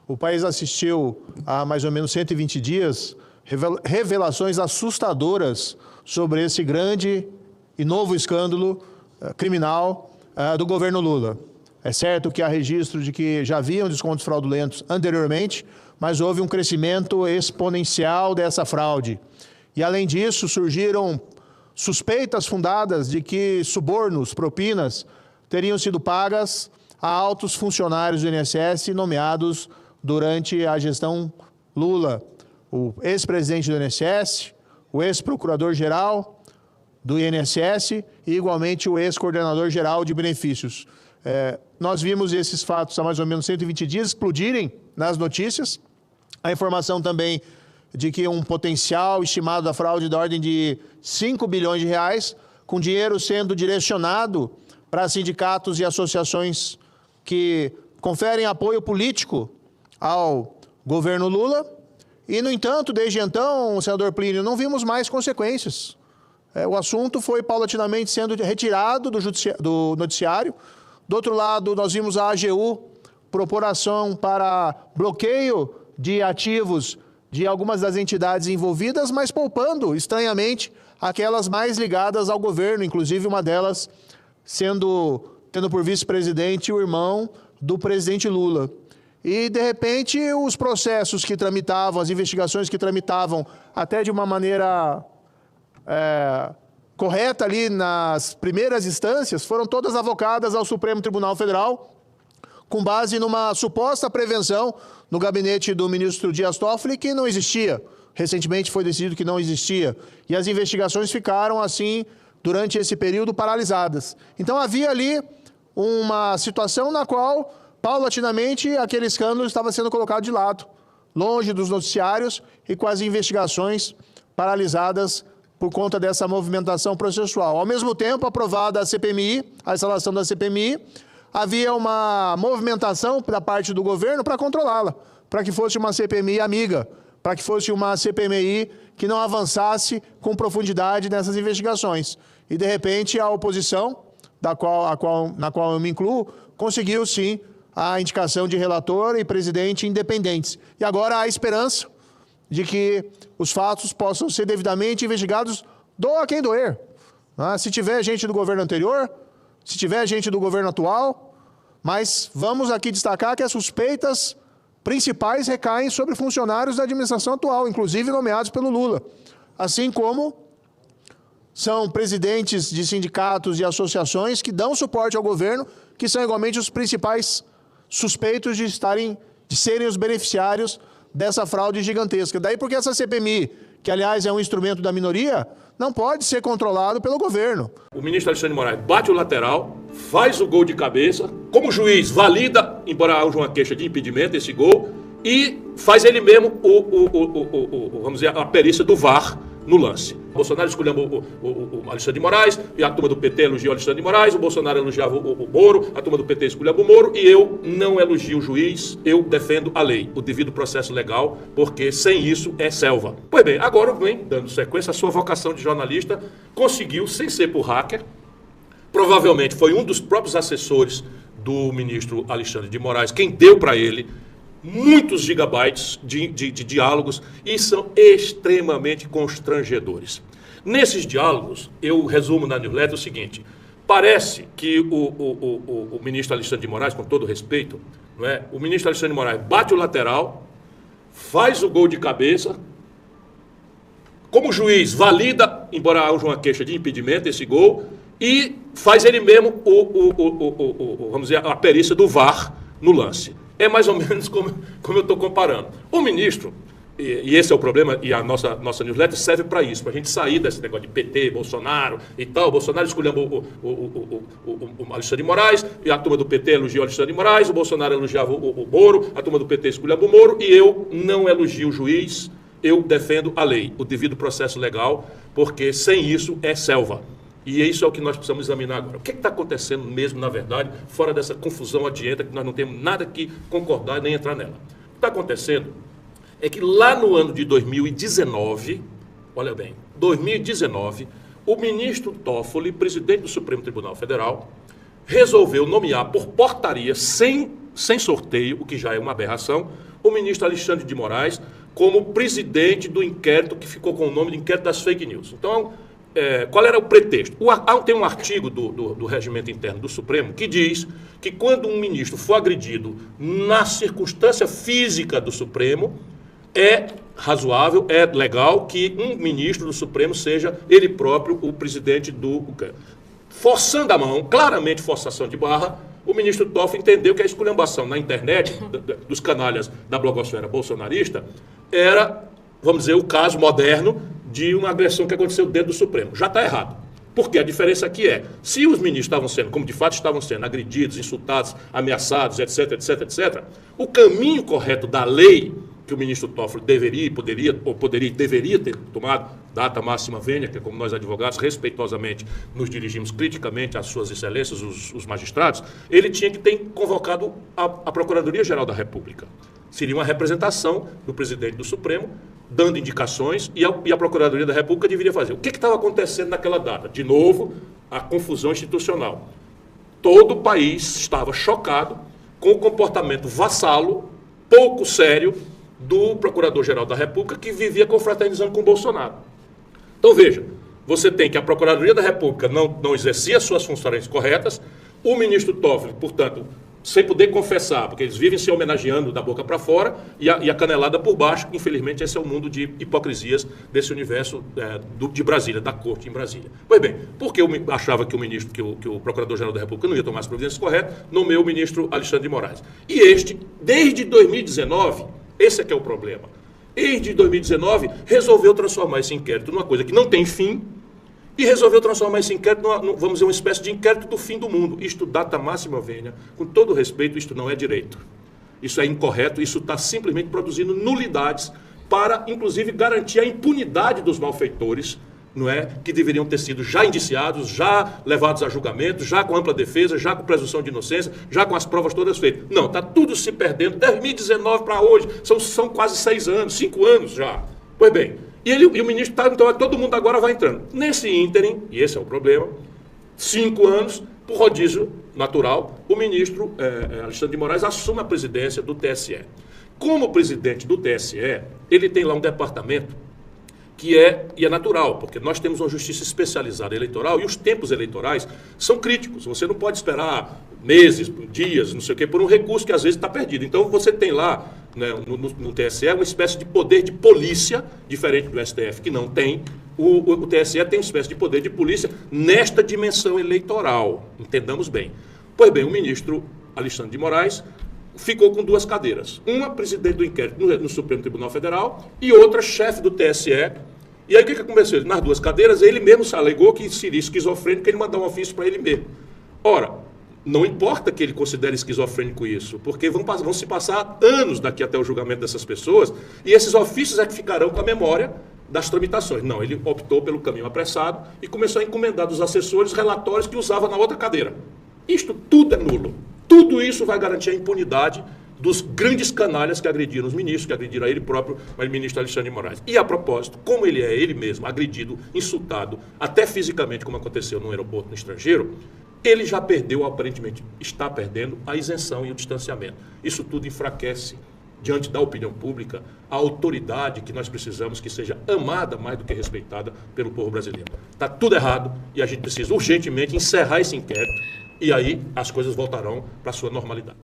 O país assistiu há mais ou menos 120 dias revelações assustadoras sobre esse grande e novo escândalo criminal do governo Lula. É certo que há registro de que já haviam descontos fraudulentos anteriormente, mas houve um crescimento exponencial dessa fraude. E, além disso, surgiram suspeitas fundadas de que subornos, propinas, teriam sido pagas a altos funcionários do INSS nomeados durante a gestão Lula. O ex-presidente do INSS, o ex-procurador-geral do INSS e, igualmente, o ex-coordenador-geral de benefícios. Nós vimos esses fatos há mais ou menos 120 dias explodirem nas notícias. A informação também de que um potencial estimado da fraude da ordem de 5 bilhões de reais, com dinheiro sendo direcionado para sindicatos e associações que conferem apoio político ao governo Lula. E, no entanto, desde então, senador Plínio, não vimos mais consequências. O assunto foi paulatinamente sendo retirado do noticiário. Do outro lado, nós vimos a AGU propor ação para bloqueio de ativos de algumas das entidades envolvidas, mas poupando, estranhamente, aquelas mais ligadas ao governo, inclusive uma delas tendo por vice-presidente o irmão do presidente Lula. E, de repente, os processos que tramitavam, as investigações que tramitavam, até de uma maneira correta ali nas primeiras instâncias, foram todas avocadas ao Supremo Tribunal Federal, com base numa suposta prevenção no gabinete do ministro Dias Toffoli, que não existia. Recentemente foi decidido que não existia. E as investigações ficaram, assim, durante esse período, paralisadas. Então, havia ali uma situação na qual, paulatinamente, aquele escândalo estava sendo colocado de lado, longe dos noticiários e com as investigações paralisadas por conta dessa movimentação processual. Ao mesmo tempo, aprovada a CPMI, a instalação da CPMI, havia uma movimentação da parte do governo para controlá-la, para que fosse uma CPMI amiga, para que fosse uma CPMI que não avançasse com profundidade nessas investigações. E, de repente, a oposição, na qual eu me incluo, conseguiu, sim, a indicação de relator e presidente independentes. E agora há esperança de que os fatos possam ser devidamente investigados, doa quem doer. Se tiver gente do governo anterior, se tiver gente do governo atual, mas vamos aqui destacar que as suspeitas principais recaem sobre funcionários da administração atual, inclusive nomeados pelo Lula, assim como são presidentes de sindicatos e associações que dão suporte ao governo, que são igualmente os principais suspeitos de serem os beneficiários dessa fraude gigantesca. Daí porque essa CPMI, que aliás é um instrumento da minoria, não pode ser controlado pelo governo. O ministro Alexandre de Moraes bate o lateral, faz o gol de cabeça, como juiz valida, embora haja uma queixa de impedimento, esse gol, e faz ele mesmo vamos dizer, a perícia do VAR no lance. O Bolsonaro escolheu o Alexandre de Moraes, e a turma do PT elogiou o Alexandre de Moraes, o Bolsonaro elogiava o Moro, a turma do PT escolheu o Moro, e eu não elogio o juiz, eu defendo a lei, o devido processo legal, porque sem isso é selva. Pois bem, agora vem, dando sequência, a sua vocação de jornalista, conseguiu, sem ser por hacker, provavelmente foi um dos próprios assessores do ministro Alexandre de Moraes, quem deu para ele muitos gigabytes de diálogos e são extremamente constrangedores. Nesses diálogos, eu resumo na newsletter o seguinte: parece que o ministro Alexandre de Moraes, com todo respeito, não é? O ministro Alexandre de Moraes bate o lateral, faz o gol de cabeça, como juiz valida, embora haja uma queixa de impedimento, esse gol, e faz ele mesmo vamos dizer, a perícia do VAR no lance. É mais ou menos como eu estou comparando. O ministro, e esse é o problema, e a nossa newsletter serve para isso, para a gente sair desse negócio de PT, Bolsonaro e tal. O Bolsonaro escolheu o Alexandre de Moraes, e a turma do PT elogiou o Alexandre de Moraes, o Bolsonaro elogiava o Moro, a turma do PT escolheu o Moro, e eu não elogio o juiz, eu defendo a lei, o devido processo legal, porque sem isso é selva. E isso é o que nós precisamos examinar agora. O que está acontecendo mesmo, na verdade, fora dessa confusão adianta, que nós não temos nada que concordar nem entrar nela. O que está acontecendo é que lá no ano de 2019, olha bem, 2019, o ministro Toffoli, presidente do Supremo Tribunal Federal, resolveu nomear por portaria, sem sem sorteio, o que já é uma aberração, o ministro Alexandre de Moraes como presidente do inquérito que ficou com o nome de inquérito das fake news. Então, qual era o pretexto? Tem um artigo do regimento interno do Supremo que diz que quando um ministro for agredido na circunstância física do Supremo, é razoável, é legal que um ministro do Supremo seja ele próprio o presidente do... Forçando a mão, claramente forçação de barra, o ministro Toffoli entendeu que a esculhambação na internet dos canalhas da blogosfera bolsonarista era, vamos dizer, o caso moderno de uma agressão que aconteceu dentro do Supremo. Já está errado. Porque a diferença aqui é, se os ministros estavam sendo, como de fato estavam sendo, agredidos, insultados, ameaçados, etc, etc, etc, o caminho correto da lei que o ministro Toffoli deveria ter tomado, data máxima vênia, que é como nós advogados respeitosamente nos dirigimos criticamente às suas excelências, os magistrados, ele tinha que ter convocado a Procuradoria-Geral da República. Seria uma representação do presidente do Supremo, dando indicações, e a Procuradoria da República deveria fazer. O que estava acontecendo naquela data? De novo, a confusão institucional. Todo o país estava chocado com o comportamento vassalo, pouco sério, do Procurador-Geral da República, que vivia confraternizando com o Bolsonaro. Então, veja, você tem que a Procuradoria da República não exercia as suas funções corretas, o ministro Toffoli, portanto, sem poder confessar, porque eles vivem se homenageando da boca para fora, e a canelada por baixo. Infelizmente, esse é o mundo de hipocrisias desse universo de Brasília, da corte em Brasília. Pois bem, porque eu achava que o Procurador-Geral da República não ia tomar as providências corretas, nomeou o ministro Alexandre de Moraes. E este, desde 2019, esse é que é o problema. Desde 2019, resolveu transformar esse inquérito numa coisa que não tem fim e resolveu transformar esse inquérito vamos dizer, uma espécie de inquérito do fim do mundo. Isto, data máxima vênia, com todo respeito, isto não é direito. Isso é incorreto, isso está simplesmente produzindo nulidades para, inclusive, garantir a impunidade dos malfeitores, não é? Que deveriam ter sido já indiciados, já levados a julgamento, já com ampla defesa, já com presunção de inocência, já com as provas todas feitas. Não, está tudo se perdendo, 2019 para hoje, são quase 6 anos, 5 anos já. Pois bem, e o ministro está, então todo mundo agora vai entrando. Nesse ínterim, e esse é o problema, 5 anos, por rodízio natural, o ministro Alexandre de Moraes assume a presidência do TSE. Como presidente do TSE, ele tem lá um departamento que é natural, porque nós temos uma justiça especializada eleitoral e os tempos eleitorais são críticos. Você não pode esperar meses, dias, não sei o quê, por um recurso que às vezes está perdido. Então você tem lá, né, no TSE, uma espécie de poder de polícia, diferente do STF, que não tem. O TSE tem uma espécie de poder de polícia nesta dimensão eleitoral. Entendamos bem. Pois bem, o ministro Alexandre de Moraes ficou com 2 cadeiras. Uma, presidente do inquérito no Supremo Tribunal Federal, e outra, chefe do TSE. E aí o que aconteceu? Nas 2 cadeiras, ele mesmo se alegou que seria esquizofrênico, que ele mandou um ofício para ele mesmo. Ora, não importa que ele considere esquizofrênico isso, porque vão se passar anos daqui até o julgamento dessas pessoas, e esses ofícios é que ficarão com a memória das tramitações. Não, ele optou pelo caminho apressado e começou a encomendar dos assessores relatórios que usava na outra cadeira. Isto tudo é nulo. Tudo isso vai garantir a impunidade dos grandes canalhas que agrediram os ministros, que agrediram a ele próprio, o ministro Alexandre de Moraes. E, a propósito, como ele é ele mesmo agredido, insultado, até fisicamente, como aconteceu no aeroporto no estrangeiro, ele já perdeu, aparentemente, está perdendo a isenção e o distanciamento. Isso tudo enfraquece, diante da opinião pública, a autoridade que nós precisamos que seja amada mais do que respeitada pelo povo brasileiro. Está tudo errado e a gente precisa urgentemente encerrar esse inquérito, e aí as coisas voltarão para a sua normalidade.